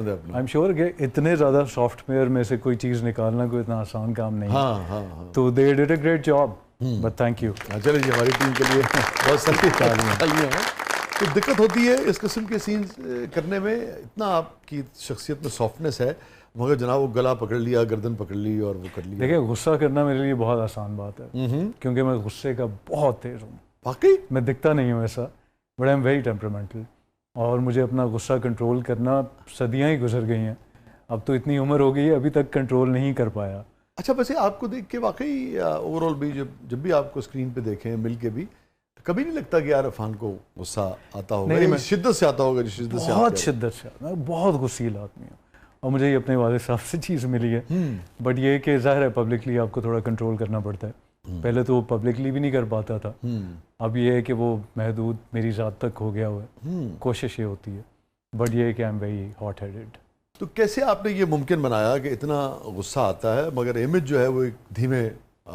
I am sure کہ اتنے زیادہ سافٹ ویئر میں سے کوئی چیز نکالنا کوئی اتنا آسان کام نہیں. تو they did a great job, but thank you. چلے جی, ہماری ٹیم کے لیے بہت ساری تالیاں ہیں. تو دقت ہوتی ہے اس قسم کے سینز کرنے میں, اتنا آپ کی شخصیت میں سافٹنس ہے, مگر جناب وہ گلا پکڑ لیا, گردن پکڑ لی اور وہ کر لیا. دیکھیں غصہ کرنا میرے لیے بہت آسان بات ہے, کیونکہ میں غصے کا بہت تیز ہوں. واقعی میں دکھتا نہیں ہوں ایسا, بٹ آئی ایم ویری ٹیمپرامنٹل, اور مجھے اپنا غصہ کنٹرول کرنا صدیاں ہی گزر گئی ہیں, اب تو اتنی عمر ہو گئی ہے, ابھی تک کنٹرول نہیں کر پایا. اچھا, ویسے آپ کو دیکھ کے واقعی اوور آل بھی جب بھی آپ کو اسکرین پہ دیکھیں مل کے بھی, کبھی نہیں لگتا کہ یار عرفان کو غصہ آتا ہوگا؟ نہیں, شدت سے آتا ہوگا. شدت سے بہت شدت سے, میں بہت غصیل آدمی ہوں, اور مجھے یہ اپنے والد صاحب سے چیز ملی ہے. بٹ یہ کہ ظاہر ہے پبلکلی آپ کو تھوڑا کنٹرول کرنا پڑتا ہے. پہلے تو وہ پبلکلی بھی نہیں کر پاتا تھا, اب یہ ہے کہ وہ محدود میری ذات تک ہو گیا ہوا ہے. کوشش یہ ہوتی ہے, بٹ یہ ہے کہ I am very hot headed. تو کیسے آپ نے یہ ممکن بنایا کہ اتنا غصہ آتا ہے مگر امیج جو ہے وہ ایک دھیمے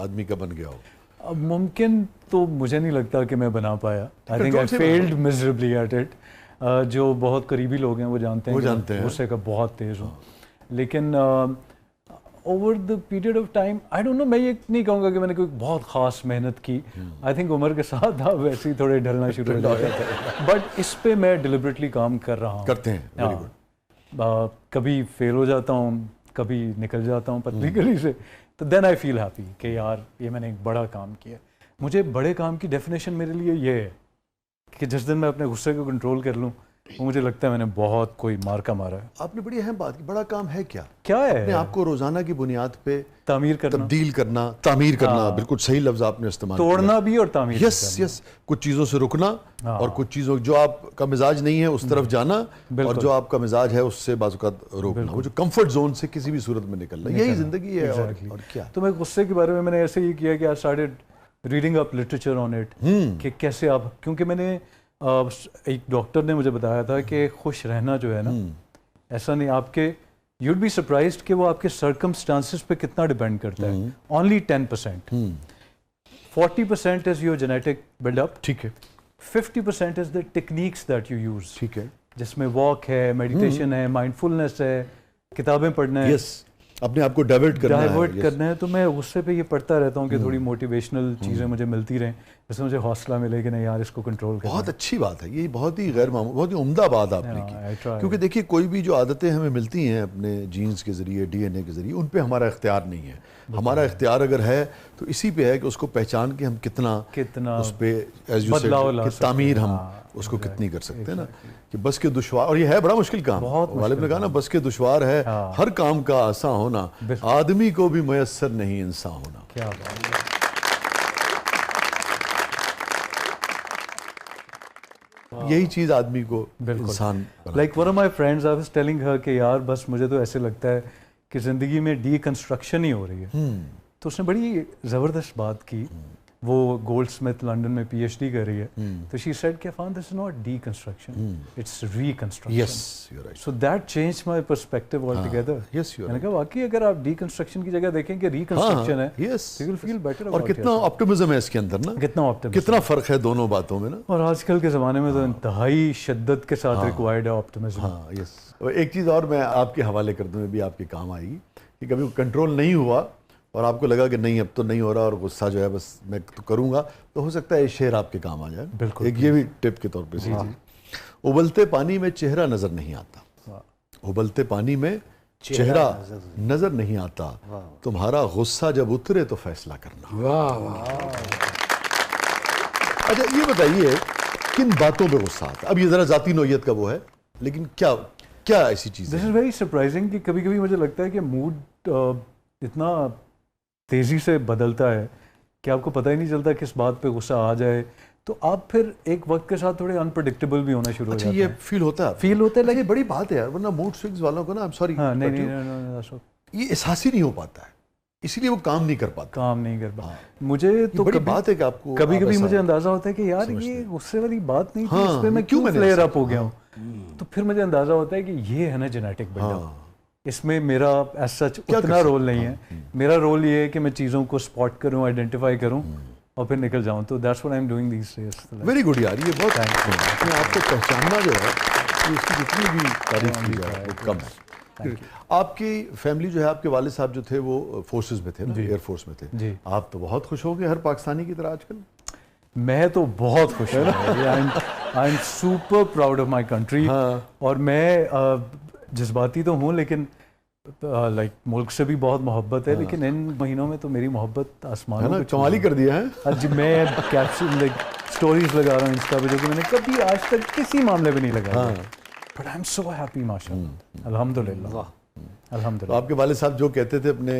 آدمی کا بن گیا ہو؟ اب ممکن تو مجھے نہیں لگتا کہ میں بنا پایا. I think I failed miserably at it. جو بہت قریبی لوگ ہیں وہ جانتے ہیں کہ غصے کا بہت تیز ہوں, لیکن over the period of time I don't know, میں یہ نہیں کہوں گا کہ میں نے کوئی بہت خاص محنت کی. آئی تھنک عمر کے ساتھ آپ ویسے ہی تھوڑے ڈھلنا شروع ہو جاتے ہیں, بٹ اس پہ میں ڈیلیبریٹلی کام کر رہا ہوں. کرتے ہیں. کبھی فیل ہو جاتا ہوں, کبھی نکل جاتا ہوں پتلی گلی سے, تو دین آئی فیل ہیپی کہ یار یہ میں نے ایک بڑا کام کیا. مجھے بڑے کام کی ڈیفینیشن میرے لیے یہ ہے کہ جس دن میں اپنے غصے کو کنٹرول کر لوں, وہ مجھے لگتا ہے میں نے بہت کوئی مارکا مارا ہے. آپ نے بڑی اہم بات کی, بڑا کام ہے کیا ہے اپنے آپ کو روزانہ کی بنیاد پہ تعمیر کرنا, تبدیل کرنا, تعمیر کرنا. بالکل صحیح لفظ آپ نے استعمال کیا, توڑنا بھی اور تعمیر. یس, کچھ چیزوں سے رکنا اور کچھ چیزوں جو آپ کا مزاج نہیں ہے اس طرف جانا, اور جو آپ کا مزاج ہے اس سے بعض اوقات روکنا. وہ جو کمفرٹ زون سے کسی بھی صورت میں نکلنا, یہی زندگی ہے. اور کیا. تو میں غصے کے بارے میں نے ایسے ہی کیا کہ I started reading up literature on it, کہ کیسے آپ, کیونکہ میں نے ایک ڈاکٹر نے مجھے بتایا تھا کہ خوش رہنا جو ہے نا, ایسا نہیں, آپ کے یوڈ بی سرپرائزڈ کہ وہ آپ کے سرکمسٹانسز پہ کتنا ڈیپینڈ کرتا ہے. Only 10%. 40% is your genetic build up, ٹھیک ہے. 50% is the techniques that you use, ٹھیک ہے, جس میں واک ہے, میڈیٹیشن ہے, مائنڈ فلنس ہے, کتابیں پڑھنا ہے, اپنے آپ کو ڈائیورٹ کرنا ہے. تو میں غصے پہ یہ پڑھتا رہتا ہوں کہ تھوڑی موٹیویشنل چیزیں مجھے ملتی رہیں, جس میں مجھے حوصلہ ملے کہ نہیں یار اس کو کنٹرول کرنا. بہت اچھی بات ہے یہ, بہت ہی غیر معمولی, بہت ہی عمدہ بات آپ نے کی. کیونکہ دیکھیے کوئی بھی جو عادتیں ہمیں ملتی ہیں اپنے جینز کے ذریعے, ڈی این اے کے ذریعے, ان پہ ہمارا اختیار نہیں ہے. ہمارا اختیار اگر ہے تو اسی پہ ہے کہ اس کو پہچان کے ہم کتنا اس پہ تعمیر ہم اس کو کتنی کر سکتے ہیں نا. کہ بس کے دشوار, اور یہ ہے بڑا مشکل کام. غالب نے کہا نا, بس کے دشوار ہے ہر کام کا آسان ہونا, آدمی کو بھی میسر نہیں انسان ہونا. کیا بات ہے. یہی چیز آدمی کو انسان. Like one of my friends, I was telling her کہ یار بس مجھے تو ایسے لگتا ہے کہ زندگی میں ڈی کنسٹرکشن ہی ہو رہی ہے. تو اس نے بڑی زبردست بات کی. وہ گولڈ سمتھ لنڈن میں پی ایچ ڈی کر رہی ہے. تو شی سیڈ کہ فان this is not deconstruction, it's reconstruction. So that change my perspective altogether. میں نے کہا واقعی اگر آپ ڈی کنسٹرکشن کی جگہ دیکھیں کہ ری کنسٹرکشن ہے, یو ول فیل بیٹر. اور کتنا آپٹمزم ہے اس کے اندر نا, کتنا فرق ہے دونوں باتوں میں نا. اور آج کل کے زمانے میں تو انتہائی شدت کے ساتھ ریکوائرڈ ہے آپٹمزم. ایک چیز اور میں آپ کے حوالے کر دوں, بھی آپ کے کام آئے گی, کہ کبھی کنٹرول نہیں ہوا اور آپ کو لگا کہ نہیں اب تو نہیں ہو رہا اور غصہ جو ہے بس میں تو کروں گا, تو ہو سکتا ہے یہ شعر آپ کے کام آ جائے. بالکل, ایک یہ بھی ٹپ کے طور پہ. ابلتے پانی میں چہرہ نظر نہیں آتا, ابلتے پانی میں چہرہ نظر نہیں آتا, تمہارا غصہ جب اترے تو فیصلہ کرنا. اچھا یہ بتائیے کن باتوں پہ غصہ آتا ہے؟ اب یہ ذرا ذاتی نوعیت کا وہ ہے, لیکن کیا ایسی چیز ہے؟ دس از ویری سرپرائزنگ کہ کبھی کبھی مجھے لگتا ہے کہ موڈ اتنا تیزی سے بدلتا ہے کہ آپ کو پتہ ہی نہیں چلتا کس بات پہ غصہ آ جائے, تو آپ پھر ایک وقت کے ساتھ تھوڑے انپریڈکٹیبل بھی ہونا شروع ہو جاتے ہیں. یہ فیل ہوتا ہے لیکن بڑی بات ہے یار, ورنہ موڈ سوئنگز والوں کو نا, I'm sorry, یہ احساس ہی نہیں ہو پاتا ہے, اسی لیے وہ کام نہیں کر پاتا. مجھے تو بڑی بات ہے کہ آپ کو کبھی مجھے اندازہ ہوتا ہے کہ یار یہ غصے والی بات نہیں تھی, اس پہ میں کیوں فلیئر اپ ہو گیا ہوں. تو پھر مجھے اندازہ ہوتا ہے کہ یہ ہے نا جینیٹک بلڈ اپ, اس میں میرا ایز سچ اتنا رول نہیں ہے. میرا رول یہ ہے کہ میں چیزوں کو اسپاٹ کروں, آئیڈینٹیفائی کروں اور پھر نکل جاؤں. تو that's what I am doing these days. Very good یار, یہ بہت آپ کو پہچاننا جو ہے اس کی جتنی بھی تعریف کی جائے وہ کم ہے. آپ کی فیملی جو ہے, آپ کے والد صاحب جو تھے وہ فورسز میں تھے نا, ایئر فورس میں تھے. آپ تو بہت خوش ہو گئے ہر پاکستانی کی طرح آج کل. میں تو بہت خوش ہوں, I am super proud of my country. اور میں جذباتی تو ہوں لیکن لائک ملک سے بھی بہت محبت ہے, لیکن ان مہینوں میں تو میری محبت آسمانوں پہ کمال ہی کر دیا ہے. جی میں کیپشن اسٹوریز لگا رہا ہوں انسٹا پہ جو کہ میں نے کبھی آج تک کسی معاملے پہ نہیں لگا, but I am so happy ماشاء اللہ, الحمد للہ الحمد للہ. آپ کے والد صاحب جو کہتے تھے اپنے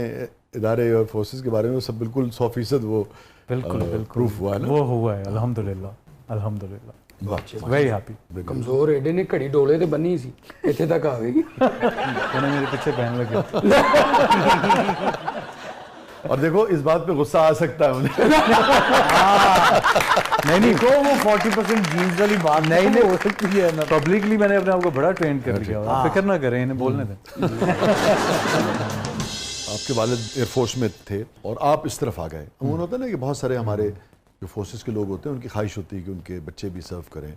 ادارے اور فورسز کے بارے میں, وہ سب بالکل 100% وہ بالکل پروف ہوا ہے نا, وہ ہوا ہے الحمد للہ الحمد للہ. Very happy. کمزور ایڈے نے گھڑی ڈولے تے بنی سی, اتنے تک آ گئی. انہوں میرے پیچھے بہن لگے. اور دیکھو اس بات پہ غصہ آ سکتا ہے انہیں. نہیں تو وہ 40% جینز والی بات نہیں ہو سکتی ہے. پبلکلی میں نے اپنے آپ کو بڑا ٹرین کر لیا, فکر نہ کریں, انہیں بولنے دیں. آپ کے والد ایئر فورس میں تھے اور آپ اس طرف آ گئے. عموماً ہوتا ہے نا کہ بہت سارے ہمارے جو فورسز کے لوگ ہوتے ہیں ان کی خواہش ہوتی ہے کہ ان کے بچے بھی سرو کریں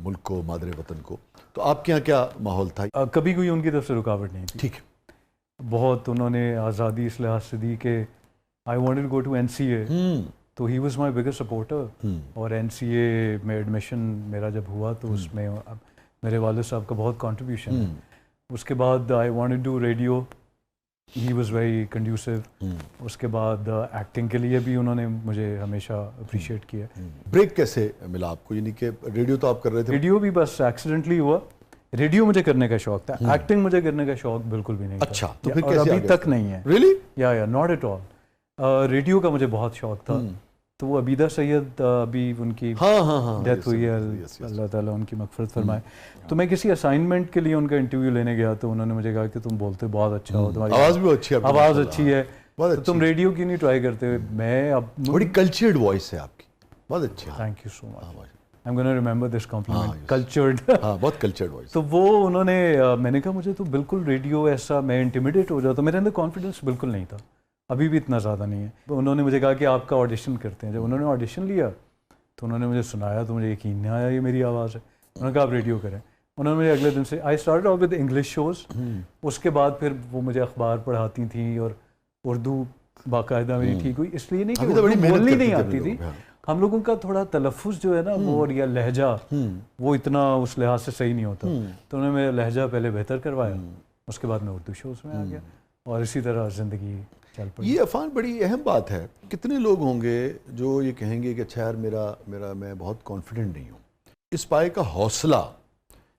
ملک کو, مادر وطن کو. تو آپ کے یہاں کیا ماحول تھا؟ کبھی کوئی ان کی طرف سے رکاوٹ نہیں تھی. ٹھیک ہے. بہت انہوں نے آزادی اس لحاظ سے دی کہ I wanted to go to NCA, تو he was my biggest supporter. اور NCA میں ایڈمیشن میرا جب ہوا تو اس میں میرے والد صاحب کا بہت کنٹریبیوشن ہے. اس کے بعد I wanted to radio, he was very conducive. اس کے بعد ایکٹنگ کے لیے بھی انہوں نے مجھے ہمیشہ اپریشیٹ کیا. بریک کیسے ملا آپ کو, یعنی کہ ریڈیو تو آپ کر رہے تھے؟ ریڈیو بھی بس ایکسیڈنٹلی ہوا. ریڈیو مجھے کرنے کا شوق تھا, ایکٹنگ مجھے کرنے کا شوق بالکل بھی نہیں تھا. اچھا, تو پھر اور ابھی تک نہیں ہے. ریئلی؟ یا ناٹ ایٹ آل. ریڈیو کا مجھے بہت شوق تھا. تو وہ عبیدہ سید ابھی ان کی ڈیتھ ہوئی ہے, اللہ تعالیٰ ان کی مغفرت فرمائے. تو میں کسی اسائنمنٹ کے لیے ان کا انٹرویو لینے گیا تو انہوں نے مجھے کہا کہ تم بولتے بہت اچھا ہو, تمہاری آواز بھی اچھی ہے, آواز اچھی ہے, تو تم ریڈیو کیوں نہیں ٹرائی کرتے. میں اب بڑی کلچرڈ وائس ہے آپ کی, بہت اچھی. Thank you so much. I'm going to remember this compliment. Cultured. بہت کلچرڈ وائس. تو وہ انہوں نے, میں نے کہا مجھے تو بالکل ریڈیو ایسا, میں انٹیمیڈیٹ ہو جاتا, میرے اندر کانفیڈنس بالکل نہیں تھا, ابھی بھی اتنا زیادہ نہیں ہے. انہوں نے مجھے کہا کہ آپ کا آڈیشن کرتے ہیں. جب انہوں نے آڈیشن لیا تو انہوں نے مجھے سنایا تو مجھے یقین نہیں آیا یہ میری آواز ہے. انہوں نے کہا آپ ریڈیو کریں. انہوں نے مجھے اگلے دن سے I started off with English shows. اس کے بعد پھر وہ مجھے اخبار پڑھاتی تھیں اور اردو باقاعدہ میری ٹھیک ہوئی. اس لیے نہیں کہ بولنی نہیں آتی تھی, ہم لوگوں کا تھوڑا تلفظ جو ہے نا وہ, یا لہجہ وہ اتنا اس لحاظ سے صحیح نہیں ہوتا. تو انہوں نے میرا لہجہ پہلے بہتر کروایا, اس کے بعد میں اردو شوز میں آ گیا اور اسی طرح زندگی چل پڑی. یہ عفان بڑی اہم بات ہے. کتنے لوگ ہوں گے جو یہ کہیں گے کہ اچھا یار میرا میں بہت کانفیڈنٹ نہیں ہوں. اس پائے کا حوصلہ,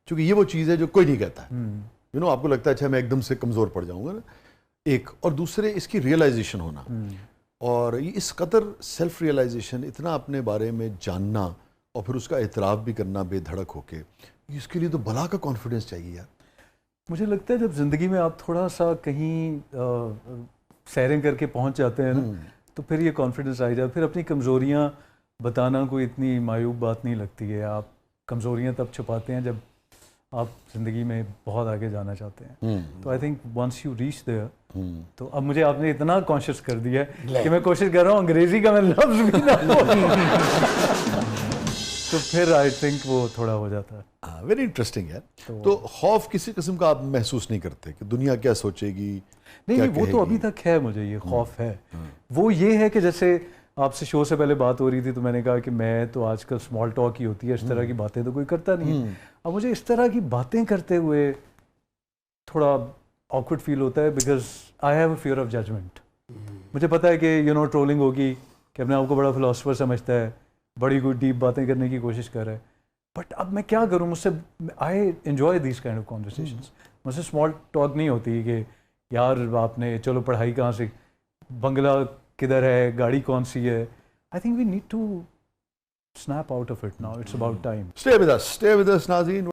چونکہ یہ وہ چیز ہے جو کوئی نہیں کہتا ہے. آپ کو لگتا ہے اچھا میں ایک دم سے کمزور پڑ جاؤں گا نا, ایک, اور دوسرے اس کی ریئلائزیشن ہونا, اور اس قدر سیلف ریئلائزیشن, اتنا اپنے بارے میں جاننا اور پھر اس کا اعتراف بھی کرنا بے دھڑک ہو کے, اس کے لیے تو بلا کا کانفیڈنس چاہیے یار. مجھے لگتا ہے جب زندگی میں آپ تھوڑا سا کہیں سیرنگ کر کے پہنچ جاتے ہیں نا, تو پھر یہ کانفیڈنس آئی جائے. پھر اپنی کمزوریاں بتانا کوئی اتنی معیوب بات نہیں لگتی ہے. آپ کمزوریاں تب چھپاتے ہیں جب آپ زندگی میں بہت آگے جانا چاہتے ہیں. تو I think once you reach there, تو اب مجھے آپ نے اتنا کانشیس کر دیا ہے کہ میں کوشش کر رہا ہوں انگریزی کا میں لفظ بھی نہ تو پھر آئی تھنک وہ تھوڑا ہو جاتا ہے. ویری انٹرسٹنگ ہے. تو خوف کسی قسم کا آپ محسوس نہیں کرتے کہ دنیا کیا سوچے گی؟ نہیں, وہ تو ابھی تک ہے, مجھے یہ خوف ہے. وہ یہ ہے کہ جیسے آپ سے شو سے پہلے بات ہو رہی تھی تو میں نے کہا کہ میں تو آج کل اسمال ٹاک ہی ہوتی ہے, اس طرح کی باتیں تو کوئی کرتا نہیں ہے. اب مجھے اس طرح کی باتیں کرتے ہوئے تھوڑا آکورڈ فیل ہوتا ہے, because I have a fear of judgment. مجھے پتا ہے کہ ٹرولنگ ہوگی, کہ اپنے آپ کو بڑا فلاسفر سمجھتا ہے, بڑی کوئی ڈیپ باتیں کرنے کی کوشش کر رہا ہے. بٹ اب میں کیا کروں, مجھ سے I enjoy these kind of conversations. مجھ سے اسمال ٹاک نہیں ہوتی کہ یار آپ نے چلو پڑھائی کہاں سے, بنگلہ کدھر ہے, گاڑی کون سی ہے. I think we need to snap out of it now. It's about time. Stay with us, ناظرین.